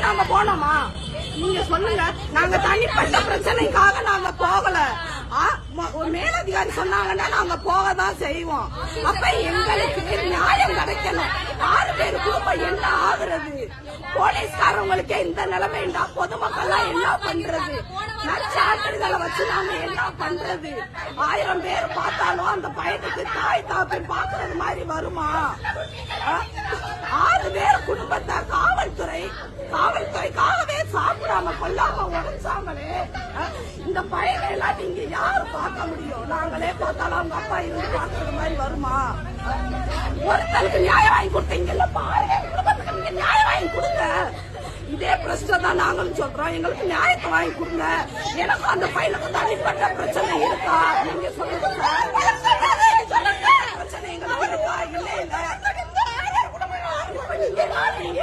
நாங்க போனோமா? நீங்க சொல்லுங்க. நாங்க தனிப்பட்ட பிரச்சனைக்காக நாங்க போகல. ஒரு மேலதிகாரி சொன்னாங்கன்னா நாங்க போகதான் செய்வோம். அப்ப எங்களுக்கு நியாயம் கிடைக்கணும். 6 பேர் குடும்பம் என்ன ஆகுறது? போலீஸ்காரவங்களுக்கே இந்த நிலைமைண்டா பொதுமக்கள் என்ன பண்றது? சான்றிதழை வச்சு நாங்க என்ன பண்றது? 1000 பேர் பார்த்தாலும் அந்த பையனுக்கு தாய் தாப்பை பாக்குறது மாதிரி வருமா? 6 பேர் குடும்பத்தை காவல்துறைக்காகவே சாப்பிடாம கொல்லாம உடச்சாங்களே. இந்த பையனை எல்லாம் நீங்க யாரு பார்க்க முடியும்? நாங்களே பார்த்தாலும் அவங்க அப்பா இருந்து பாக்குறது மாதிரி வருமா? ஒருத்தருக்கு நியாயம் வாங்கி கொடுத்தீங்கல்ல, பாருங்க குடும்பத்துக்கு நீங்க நியாயம் வாங்கி கொடுங்க. இதே பிரச்சனை தான் நாங்களும் சொல்றோம். எங்களுக்கு நியாயத்தை வாங்கி கொடுங்க. எனக்கும் அந்த பையனுக்கு தனிப்பட்ட பிரச்சனை இருக்கா? நீங்க சொல்லுங்க. பிரச்சனை எங்களுக்கு இருக்கா? இல்ல இல்ல. நீங்க